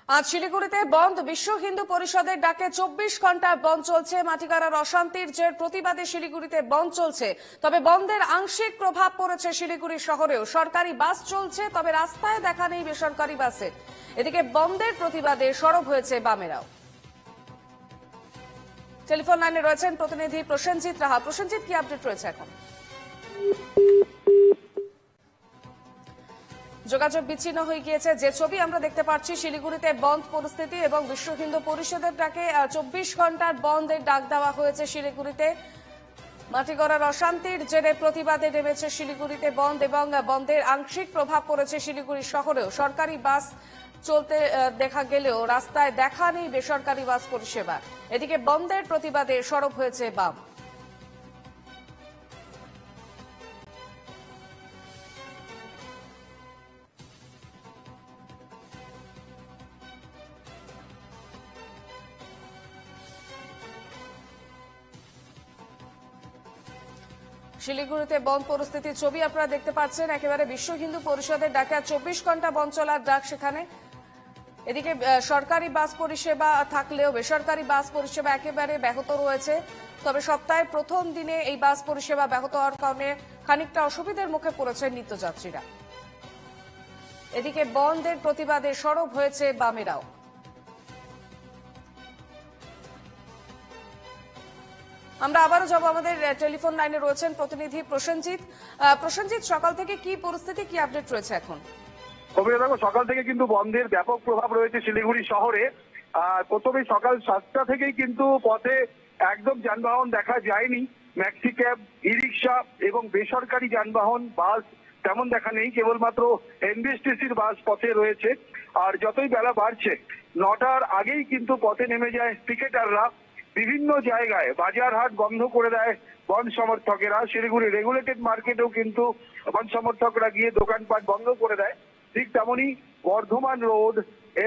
আজ শিলিগুড়িতে বন্ধ বিশ্ব হিন্দু পরিষদের ডাকে 24 ঘন্টা বন্ধ চলছে। মাটিগাড়ার অশান্তির জের প্রতিবাদে শিলিগুড়িতে বন্ধ চলছে। তবে বন্ধের আংশিক প্রভাব পড়েছে শিলিগুড়ি শহরেও। সরকারি বাস চলছে, তবে রাস্তায় দেখা নেই বেসরকারি বাসের। এদিকে বন্ধের প্রতিবাদে সরব হয়েছে বামেরাও। টেলিফোন লাইনে রয়েছেন প্রতিনিধি প্রসেনজিৎ রাহা। প্রসেনজিৎ, কি আপডেট রয়েছে এখন? যোগাযোগ বিচ্ছিন্ন হয়ে গিয়েছে। যে ছবি আমরা দেখতে পাচ্ছি, শিলিগুড়িতে বন্ধ পরিস্থিতি এবং বিশ্ব হিন্দু পরিষদের ডাকে 24 ঘন্টার বন্ধের ডাক দেওয়া হয়েছে শিলিগুড়িতে। মাটিগড়ার অশান্তির জেরে প্রতিবাদে নেমেছে শিলিগুড়িতে বন্ধ এবং বন্ধের আংশিক প্রভাব পড়েছে শিলিগুড়ি শহরেও। সরকারি বাস চলতে দেখা গেলেও রাস্তায় দেখা নেই বেসরকারি বাস পরিষেবা। এদিকে বন্ধের প্রতিবাদে সরব হয়েছে বাম। শিলিগুড়িতে বন্ধ পরিস্থিতির ছবি আপনারা দেখতে পাচ্ছেন। একেবারে বিশ্ব হিন্দু পরিষদের ডাকে 24 ঘন্টা বন্ধ চলার ডাক সেখানে। এদিকে সরকারি বাস পরিষেবা থাকলেও বেসরকারি বাস পরিষেবা একেবারে ব্যাহত রয়েছে। তবে সপ্তাহের প্রথম দিনে এই বাস পরিষেবা ব্যাহত হওয়ার কারণে খানিকটা অসুবিধার মুখে পড়েছেন নিত্যযাত্রীরা। এদিকে বন্ধের প্রতিবাদে সরব হয়েছে বামেরাও। আমরা আবারও যাব, আমাদের টেলিফোন লাইনে রয়েছেন প্রতিনিধি প্রসেনজিৎ। প্রসেনজিৎ, সকাল থেকে কি পরিস্থিতি, কি আপডেট রয়েছে এখন? দেখো, সকাল থেকে কিন্তু বন্ধের ব্যাপক প্রভাব রয়েছে শিলিগুড়ি শহরে। প্রথমে সকাল 7টা থেকেই কিন্তু পথে একদম যানবাহন দেখা যায়নি। ম্যাক্সি ক্যাব, ই রিক্সা এবং বেসরকারি যানবাহন, বাস তেমন দেখা নেই। কেবলমাত্র এনবিএসটিসির বাস পথে রয়েছে। আর যতই বেলা বাড়ছে, 9টার আগেই কিন্তু পথে নেমে যায় পিকেটাররা। বিভিন্ন জায়গায় বাজার হাট বন্ধ করে দেয় বন সমর্থকেরা। শিলিগুড়ি রেগুলেটেড মার্কেটেও কিন্তু বন সমর্থকরা গিয়ে দোকানপাট বন্ধ করে দেয়। ঠিক তেমনই বর্ধমান রোড,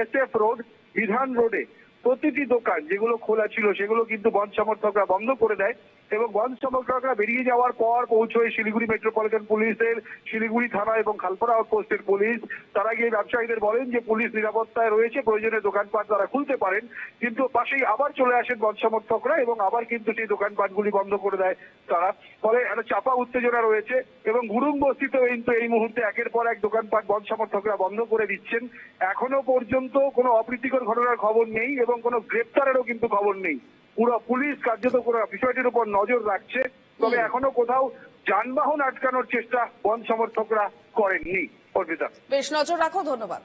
SF রোড, বিধান রোডে প্রতিটি দোকান যেগুলো খোলা ছিল সেগুলো কিন্তু বন সমর্থকরা বন্ধ করে দেয়। এবং বন সমর্থকরা বেরিয়ে যাওয়ার পর পৌঁছয় শিলিগুড়ি মেট্রোপলিটন পুলিশের শিলিগুড়ি থানা এবং খালপাড়া আউটপোস্টের পুলিশ। তারা গিয়ে ব্যবসায়ীদের বলেন যে পুলিশ নিরাপত্তায় রয়েছে, প্রয়োজনে দোকানপাট তারা খুলতে পারেন। কিন্তু পাশেই আবার চলে আসেন বন সমর্থকরা এবং আবার কিন্তু সেই দোকানপাটগুলি বন্ধ করে দেয় তারা। ফলে একটা চাপা উত্তেজনা রয়েছে এবং গুরুং বস্তিতেও কিন্তু এই মুহূর্তে একের পর এক দোকানপাট বন সমর্থকরা বন্ধ করে দিচ্ছেন। এখনো পর্যন্ত কোনো অপ্রীতিকর ঘটনার খবর নেই এবং কোনো গ্রেপ্তারেরও কিন্তু খবর নেই। পুরো পুলিশ কার্যত করে বিষয়টির উপর নজর রাখছে। তবে এখনো কোথাও যানবাহন আটকানোর চেষ্টা বন সমর্থকরা করেননি। অর্পিতা, বেশ নজর রাখো, ধন্যবাদ।